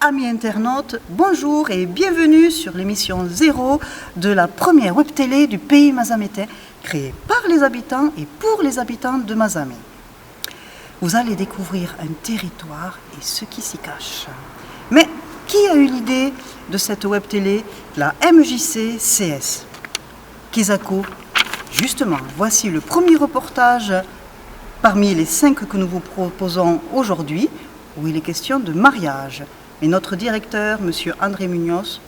Amis internautes, bonjour et bienvenue sur l'émission 0 de la première web télé du pays mazamétais, créée par les habitants et pour les habitants de Mazamet. Vous allez découvrir un territoire et ce qui s'y cache. Mais qui a eu l'idée de cette web télé, la MJC CS Kizako. Justement, voici le premier reportage parmi les 5 que nous vous proposons aujourd'hui, où il est question de mariage. Et notre directeur, M. André Munoz,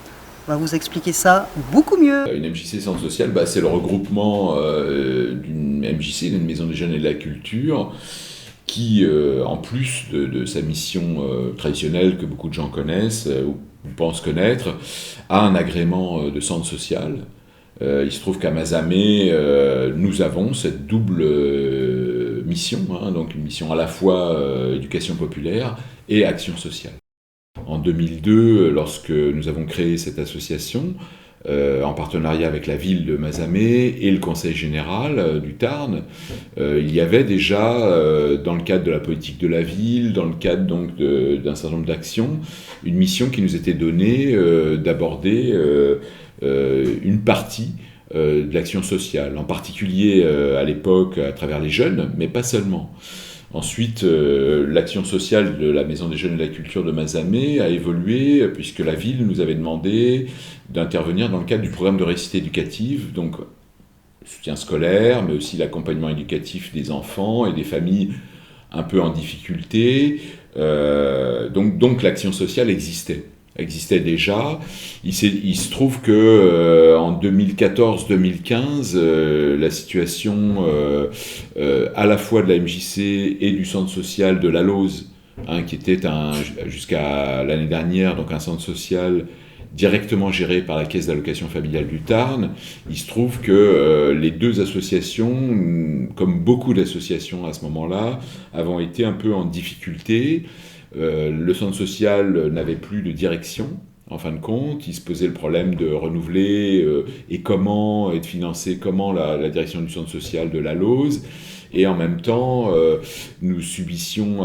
va vous expliquer ça beaucoup mieux. Une MJC Centre Social, c'est le regroupement d'une MJC, d'une Maison des Jeunes et de la Culture, qui, en plus de sa mission traditionnelle que beaucoup de gens connaissent ou pensent connaître, a un agrément de centre social. Il se trouve qu'à Mazamet, nous avons cette double mission, donc une mission à la fois éducation populaire et action sociale. En 2002, lorsque nous avons créé cette association, en partenariat avec la ville de Mazamet et le conseil général du Tarn, il y avait déjà, dans le cadre de la politique de la ville, dans le cadre donc d'un certain nombre d'actions, une mission qui nous était donnée d'aborder une partie de l'action sociale, en particulier à l'époque à travers les jeunes, mais pas seulement. Ensuite, l'action sociale de la Maison des Jeunes et de la Culture de Mazamet a évolué puisque la ville nous avait demandé d'intervenir dans le cadre du programme de réussite éducative, donc soutien scolaire, mais aussi l'accompagnement éducatif des enfants et des familles un peu en difficulté. Donc l'action sociale existait déjà. Il se trouve que en 2014-2015, la situation à la fois de la MJC et du centre social de la Lose, qui était jusqu'à l'année dernière donc un centre social directement géré par la Caisse d'allocation familiale du Tarn, il se trouve que les deux associations, comme beaucoup d'associations à ce moment-là, avaient été un peu en difficulté. Le centre social n'avait plus de direction, en fin de compte. Il se posait le problème de renouveler et de financer comment la direction du centre social de la Lose. Et en même temps, nous subissions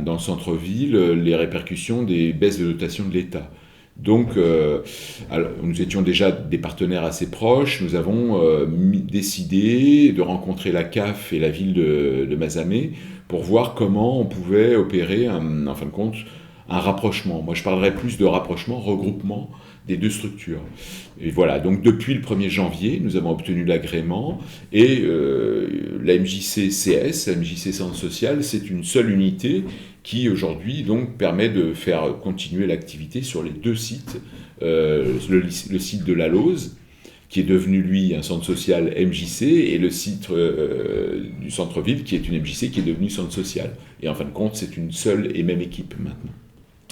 dans le centre-ville les répercussions des baisses de dotation de l'État. Donc, nous étions déjà des partenaires assez proches. Nous avons décidé de rencontrer la CAF et la ville de Mazamet pour voir comment on pouvait opérer, en fin de compte, un rapprochement. Moi, je parlerais plus de rapprochement, regroupement des deux structures. Et voilà, donc depuis le 1er janvier, nous avons obtenu l'agrément et la MJC CS, la MJC Centre Social, c'est une seule unité qui aujourd'hui donc permet de faire continuer l'activité sur les deux sites, le site de la Lose, qui est devenu, lui, un centre social MJC, et le site du centre-ville, qui est une MJC, qui est devenu centre social. Et en fin de compte, c'est une seule et même équipe maintenant.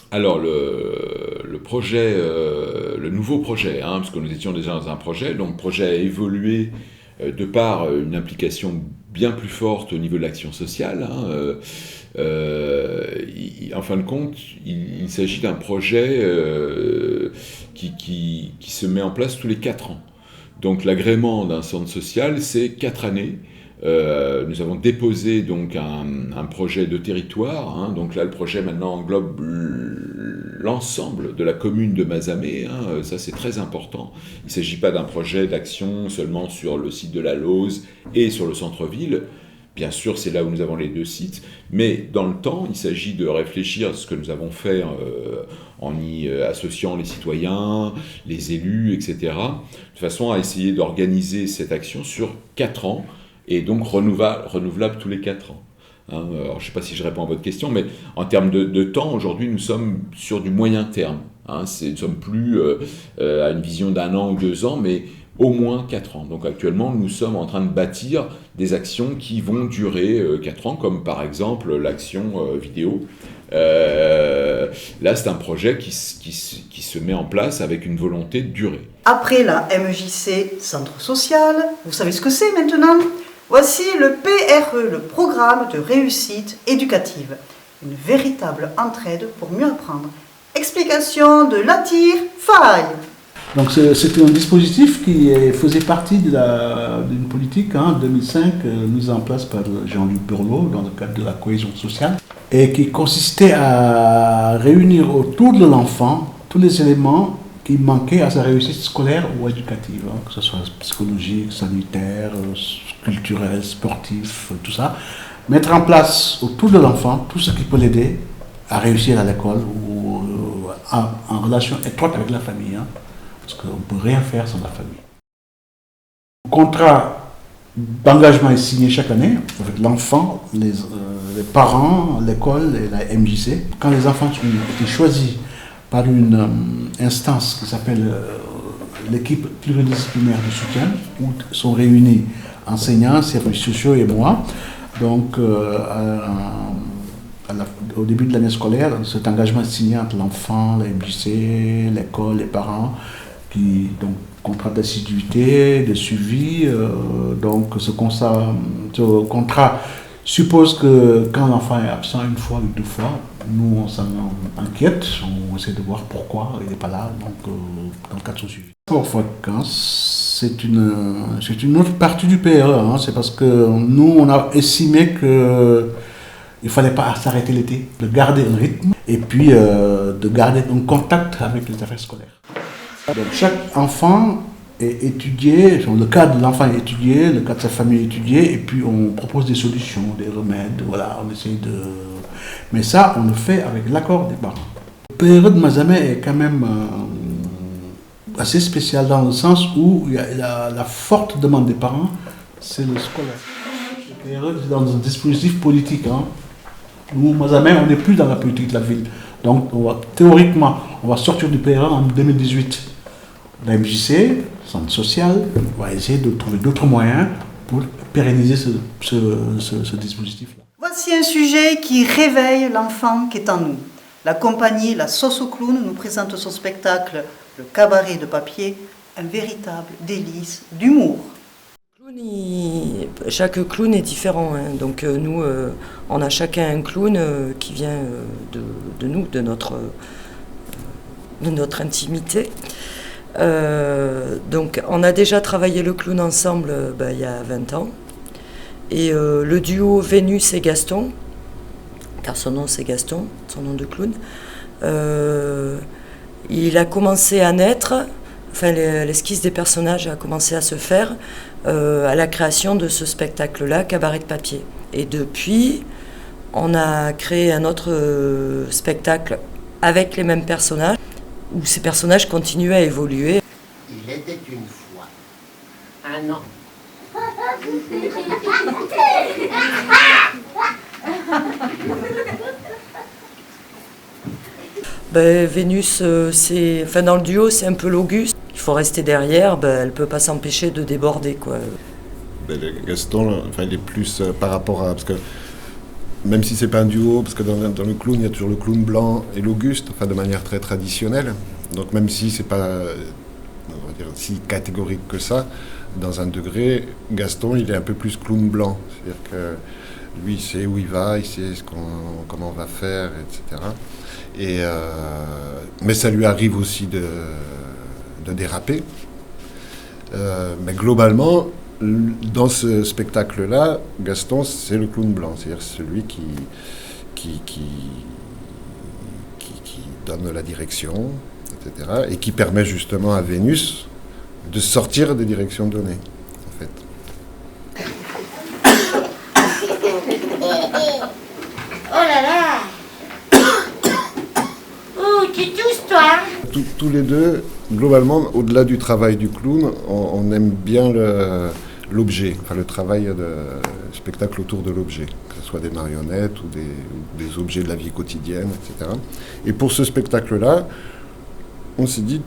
Alors, le projet, le nouveau projet, parce que nous étions déjà dans un projet, donc le projet a évolué de par une implication bien plus forte au niveau de l'action sociale. En fin de compte, il s'agit d'un projet qui se met en place tous les 4 ans. Donc l'agrément d'un centre social, c'est 4 années. Nous avons déposé donc un projet de territoire. Donc là, le projet maintenant englobe l'ensemble de la commune de Mazamet. Ça, c'est très important. Il ne s'agit pas d'un projet d'action seulement sur le site de la Lose et sur le centre-ville. Bien sûr, c'est là où nous avons les deux sites, mais dans le temps, il s'agit de réfléchir à ce que nous avons fait en y associant les citoyens, les élus, etc., de façon à essayer d'organiser cette action sur 4 ans, et donc renouvelable tous les 4 ans. Alors, je ne sais pas si je réponds à votre question, mais en termes de temps, aujourd'hui, nous sommes sur du moyen terme. Nous ne sommes plus à une vision d'1 an ou 2 ans, mais au moins 4 ans. Donc actuellement, nous sommes en train de bâtir des actions qui vont durer 4 ans, comme par exemple l'action vidéo. Là, c'est un projet qui se met en place avec une volonté de durer. Après la MJC Centre Social, vous savez ce que c'est maintenant ? Voici le PRE, le Programme de Réussite Éducative. Une véritable entraide pour mieux apprendre. Explication de Latir Faye. Donc c'était un dispositif qui faisait partie d'une politique en 2005 mise en place par Jean-Luc Burlot dans le cadre de la cohésion sociale. et qui consistait à réunir autour de l'enfant tous les éléments qui manquaient à sa réussite scolaire ou éducative, hein, que ce soit psychologique, sanitaire, culturel, sportif, tout ça. Mettre en place autour de l'enfant tout ce qui peut l'aider à réussir à l'école ou en relation étroite avec la famille, hein, parce qu'on ne peut rien faire sans la famille. Le contrat d'engagement est signé chaque année avec l'enfant, les parents, l'école et la MJC. Quand les enfants ont été choisis par une instance qui s'appelle l'équipe pluridisciplinaire de soutien, où sont réunis enseignants, services sociaux et moi. Donc, au début de l'année scolaire, cet engagement est signé entre l'enfant, la MJC, l'école, les parents, donc contrat d'assiduité, de suivi. Donc, ce contrat suppose que quand l'enfant est absent une fois ou deux fois, nous on s'en inquiète, on essaie de voir pourquoi il n'est pas là, donc dans le cadre de son suivi. Pour vacances, c'est une autre partie du PRE, hein, c'est parce que nous on a estimé qu'il ne fallait pas s'arrêter l'été, de garder un rythme et puis de garder un contact avec les affaires scolaires. Donc chaque enfant est étudié, le cas de l'enfant est étudié, le cas de sa famille est étudié, et puis on propose des solutions, des remèdes, voilà, on essaye de... Mais ça, on le fait avec l'accord des parents. Le PRE de Mazamet est quand même assez spécial dans le sens où il y a la forte demande des parents, c'est le scolaire. Le PRE est dans un dispositif politique. Hein. Nous, Mazamet, on n'est plus dans la politique de la ville. Donc, théoriquement, on va sortir du PRE en 2018. La MJC, centre social, va essayer de trouver d'autres moyens pour pérenniser ce dispositif-là. Voici un sujet qui réveille l'enfant qui est en nous. La compagnie La Sauce au Clown nous présente son spectacle Le Cabaret de Papier, un véritable délice d'humour. Chaque clown est différent, hein. Donc nous, on a chacun un clown qui vient de nous, de notre intimité. Donc on a déjà travaillé le clown ensemble il y a 20 ans. Et le duo Vénus et Gaston, car son nom c'est Gaston, son nom de clown, il a commencé à naître, enfin l'esquisse des personnages a commencé à se faire à la création de ce spectacle-là, Cabaret de Papier. Et depuis, on a créé un autre spectacle avec les mêmes personnages, où ces personnages continuent à évoluer. Il était une fois un an. Vénus, dans le duo, c'est un peu l'Auguste. Il faut rester derrière, elle ne peut pas s'empêcher de déborder, quoi. Gaston, il est plus par rapport à... Parce que même si c'est pas un duo, parce que dans le clown, il y a toujours le clown blanc et l'Auguste, de manière très traditionnelle. Donc même si c'est pas, on va dire, si catégorique que ça, dans un degré, Gaston, il est un peu plus clown blanc. C'est-à-dire que lui, il sait où il va, il sait comment on va faire, etc. Mais ça lui arrive aussi de déraper. Mais globalement, dans ce spectacle-là, Gaston, c'est le clown blanc, c'est-à-dire celui qui donne la direction, etc., et qui permet justement à Vénus de sortir des directions données, en fait. Oh là là. Oh, tu tousses, toi. Tous les deux, globalement, au-delà du travail du clown, on aime bien l'objet, le travail de spectacle autour de l'objet, que ce soit des marionnettes ou des objets de la vie quotidienne, etc. Et pour ce spectacle-là, on s'est dit,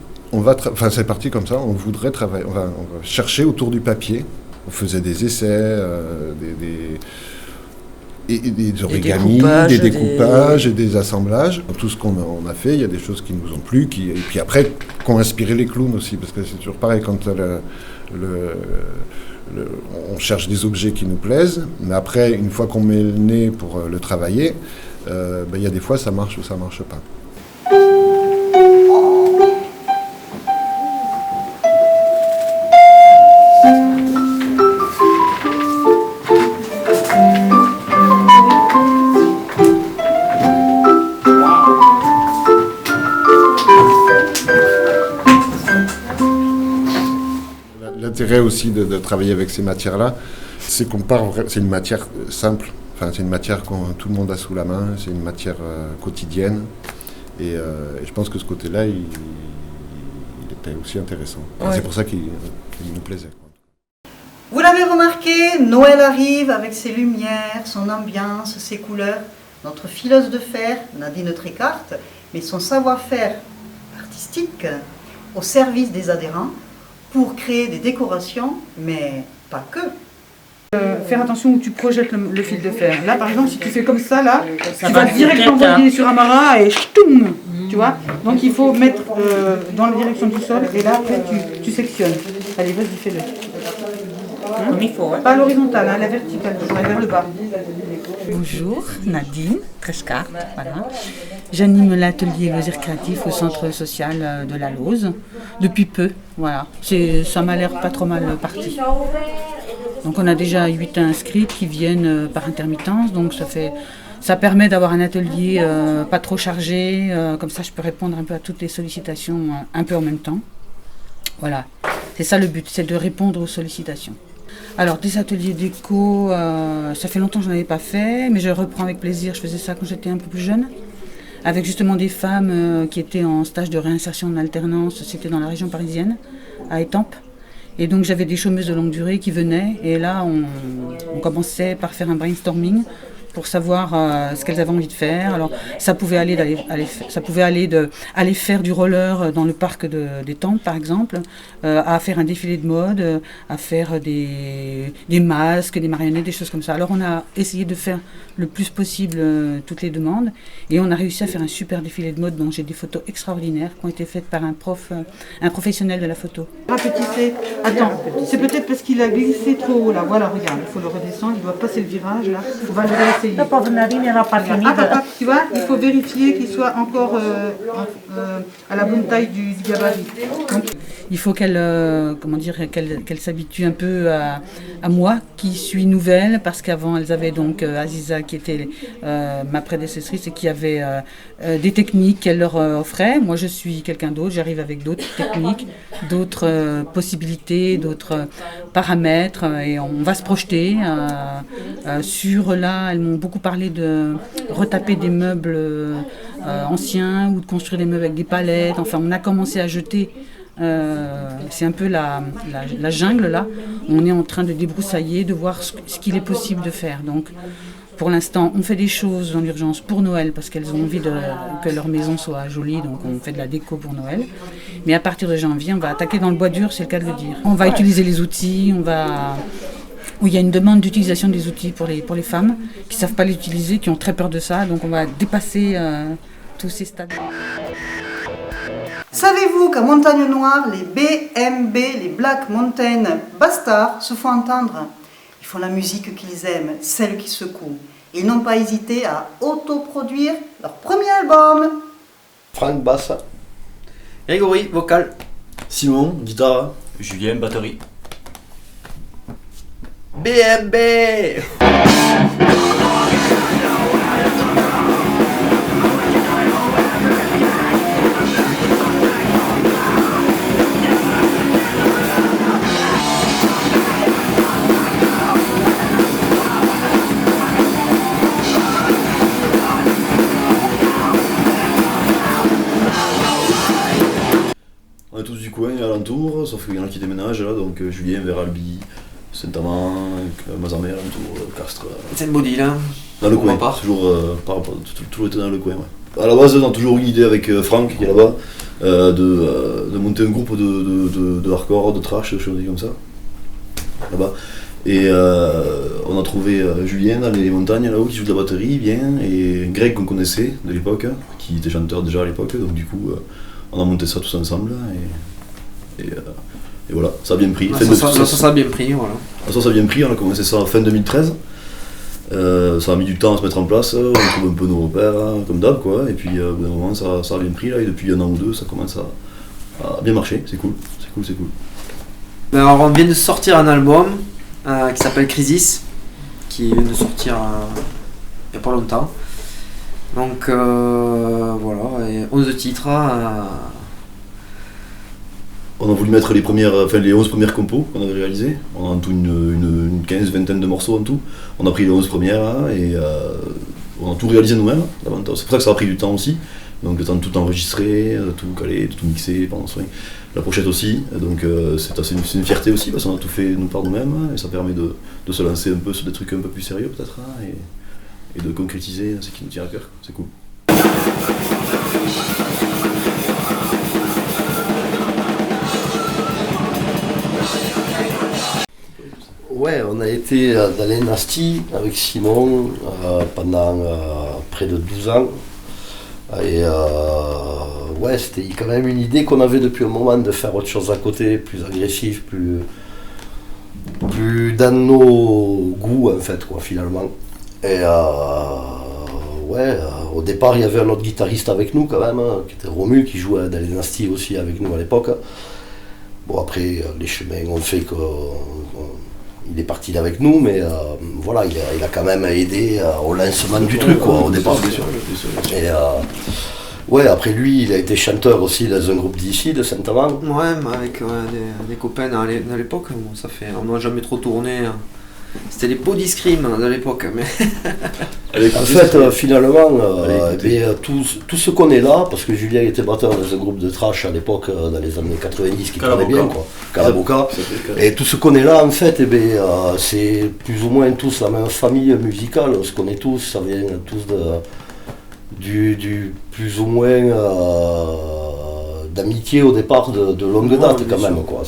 c'est parti comme ça, on voudrait travailler, on va chercher autour du papier. On faisait des essais, des origamis, des découpages et des assemblages. Tout ce qu'on a fait, il y a des choses qui nous ont plu, et puis après, qui ont inspiré les clowns aussi, parce que c'est toujours pareil, quand on cherche des objets qui nous plaisent, mais après, une fois qu'on met le nez pour le travailler, il y a des fois ça marche ou ça marche pas. l'intérêt aussi de travailler avec ces matières-là, c'est qu'on c'est une matière simple, enfin, c'est une matière que tout le monde a sous la main, c'est une matière quotidienne. Et je pense que ce côté-là, il était aussi intéressant. Enfin, c'est pour ça qu'il nous plaisait. Vous l'avez remarqué, Noël arrive avec ses lumières, son ambiance, ses couleurs. Notre fileuse de fer, Nadine Trécart, met son savoir-faire artistique au service des adhérents pour créer des décorations, mais pas que. Faire attention où tu projettes le fil de fer. Là, par exemple, si tu fais comme ça, là, tu vas direct l'envoyer sur un marin et ch'toum, tu vois. Donc il faut mettre dans la direction du sol et là, après, tu sectionnes. Allez, vas-y, fais-le. Comme il faut. Pas à l'horizontale, hein, la verticale, tu vas vers le bas. Bonjour, Nadine Trécart, voilà. J'anime l'atelier loisirs créatifs au centre social de la Lose depuis peu, voilà. Ça m'a l'air pas trop mal parti. Donc on a déjà 8 inscrits qui viennent par intermittence, donc ça permet d'avoir un atelier pas trop chargé, comme ça je peux répondre un peu à toutes les sollicitations un peu en même temps. Voilà, c'est ça le but, c'est de répondre aux sollicitations. Alors des ateliers déco, ça fait longtemps que je n'en avais pas fait, mais je reprends avec plaisir, je faisais ça quand j'étais un peu plus jeune, avec justement des femmes qui étaient en stage de réinsertion en alternance, c'était dans la région parisienne, à Étampes. Et donc j'avais des chômeuses de longue durée qui venaient et là on commençait par faire un brainstorming pour savoir ce qu'elles avaient envie de faire. Alors ça pouvait aller d'aller faire du roller dans le parc d'Étampes par exemple, à faire un défilé de mode, à faire des masques, des marionnettes, des choses comme ça. Alors on a essayé de faire le plus possible toutes les demandes et on a réussi à faire un super défilé de mode dont j'ai des photos extraordinaires qui ont été faites par un professionnel de la photo. Rapetissez. Attends, c'est peut-être parce qu'il a glissé trop haut là. Voilà, regarde, il faut le redescendre, il doit passer le virage là. On va le réessayer. La pauvre Nadine n'a pas fini. Tu vois, il faut vérifier qu'il soit encore à la bonne taille du gabarit. Donc, il faut qu'elle s'habitue un peu à moi qui suis nouvelle, parce qu'avant elles avaient donc Aziza qui était ma prédécessrice et qui avait des techniques qu'elle leur offrait. Moi je suis quelqu'un d'autre, j'arrive avec d'autres techniques, d'autres possibilités, d'autres paramètres et on va se projeter sur là, elles m'ont beaucoup parlé de retaper des meubles anciens ou de construire des meubles avec des palettes. Enfin on a commencé à jeter. C'est un peu la jungle là. On est en train de débroussailler, de voir ce qu'il est possible de faire. Donc, pour l'instant, on fait des choses dans l'urgence pour Noël parce qu'elles ont envie que leur maison soit jolie. Donc, on fait de la déco pour Noël. Mais à partir de janvier, on va attaquer dans le bois dur, c'est le cas de le dire. On va utiliser les outils. Il y a une demande d'utilisation des outils pour les femmes qui ne savent pas les utiliser, qui ont très peur de ça. Donc, on va dépasser tous ces stades. Savez-vous qu'à Montagne Noire, les BMB, les Black Mountain Bastards, se font entendre? Ils font la musique qu'ils aiment, celle qui secoue. Ils n'ont pas hésité à autoproduire leur premier album. Franck, basse. Grégory, vocal. Simon, guitare. Julien, batterie. BMB. On est tous du coin et alentour, sauf qu'il y en a qui déménagent là, donc Julien vers Albi, Saint-Amand, Mazamet alentour, Castres. C'est une body là. Dans le coin, toujours toujours été dans le coin. Ouais. À la base, on a toujours eu une idée avec Franck qui est là-bas, de monter un groupe de hardcore, de trash, de choses comme ça, là-bas. Et on a trouvé Julien dans les montagnes là-haut qui joue de la batterie bien, et Greg qu'on connaissait de l'époque, qui était chanteur déjà à l'époque, donc du coup on a monté ça tous ensemble et voilà, ça a bien pris. Ça a bien pris, voilà. Ça a bien pris, on a commencé ça fin 2013. Ça a mis du temps à se mettre en place, on trouve un peu nos repères, hein, comme d'hab quoi, et puis au bout d'un moment ça a bien pris là, et depuis un an ou deux ça commence à bien marcher, c'est cool. Alors on vient de sortir un album qui s'appelle Crisis, qui vient de sortir il n'y a pas longtemps. Donc voilà, et 11 titres. On a voulu mettre les 11 premières compos qu'on avait réalisées. On a en tout une 15-20 de morceaux en tout. On a pris les 11 premières là, et on a tout réalisé nous-mêmes. C'est pour ça que ça a pris du temps aussi. Donc le temps de tout enregistrer, de tout caler, de tout mixer pendant ce la pochette aussi. Donc c'est une fierté aussi parce qu'on a tout fait nous par nous-mêmes et ça permet de se lancer un peu sur des trucs un peu plus sérieux peut-être et de concrétiser ce qui nous tient à cœur. C'est cool. Ouais, on a été dans les Nasty avec Simon pendant près de 12 ans. Et ouais, c'était quand même une idée qu'on avait depuis un moment de faire autre chose à côté, plus agressif, plus dans nos goûts en fait, quoi, finalement. Et ouais, au départ il y avait un autre guitariste avec nous quand même, qui était Romu, qui jouait dans les Nasty aussi avec nous à l'époque. Bon, après les chemins ont fait qu'il est parti avec nous, mais voilà, il a quand même aidé au lancement du truc, quoi, au départ. Et ouais, après lui, il a été chanteur aussi dans un groupe d'ici, de Saint-Amand. Ouais, avec des copains à l'époque, bon, ça fait, on n'a jamais trop tourné. C'était les Body Scream à l'époque. Mais en fait, finalement, tout ce qu'on est là, parce que Julien était batteur dans un groupe de trash à l'époque, dans les années 90, qui connaît bien, quoi. Calaboca. Et tout ce qu'on est là, en fait, c'est plus ou moins tous la même famille musicale. On se connaît tous, ça vient tous du plus ou moins d'amitié au départ de longue date, quand même, quoi.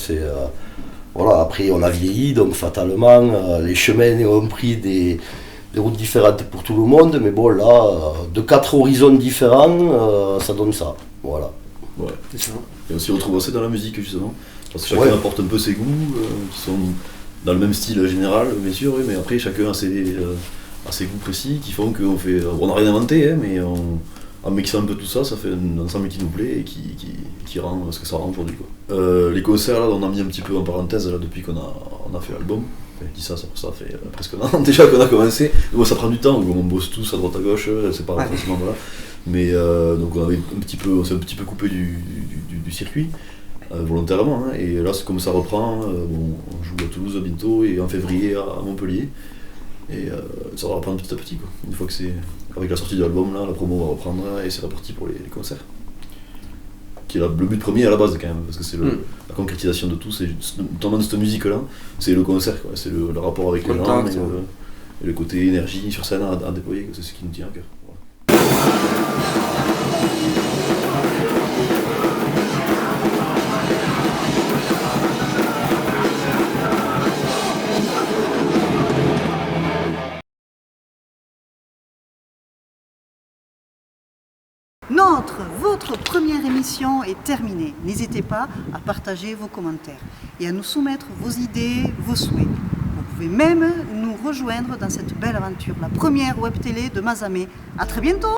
Voilà, après on a vieilli, donc fatalement les chemins ont pris des routes différentes pour tout le monde, mais bon là, de 4 horizons différents, ça donne ça, voilà. Ouais. C'est ça. Et on s'y retrouve aussi dans la musique justement, parce que chacun apporte un peu ses goûts, qui sont dans le même style général, bien sûr, oui, mais après chacun a ses goûts précis qui font on n'a rien inventé, hein, mais en mixant un peu tout ça, ça fait un ensemble qui nous plaît et qui rend ce que ça rend aujourd'hui, quoi. Les concerts, là, on a mis un petit peu en parenthèse là, depuis qu'on a fait l'album. Je dis ça fait presque un an déjà qu'on a commencé. Bon, ça prend du temps, on bosse tous à droite à gauche, c'est pas forcément voilà. Mais donc on s'est un petit peu coupé du circuit, volontairement, hein, et là comme ça reprend, on joue à Toulouse bientôt et en février à Montpellier. Et ça va reprendre petit à petit, quoi. Une fois que c'est avec la sortie de l'album, là, la promo va reprendre et c'est reparti pour les concerts. Qui est le but premier à la base quand même, parce que c'est la concrétisation de tout, c'est notamment de cette musique-là, c'est le concert, quoi. C'est le rapport avec les gens et le côté énergie sur scène à déployer, quoi. C'est ce qui nous tient à cœur. Voilà. Votre première émission est terminée. N'hésitez pas à partager vos commentaires et à nous soumettre vos idées, vos souhaits. Vous pouvez même nous rejoindre dans cette belle aventure, la première web télé de Mazamet. À très bientôt!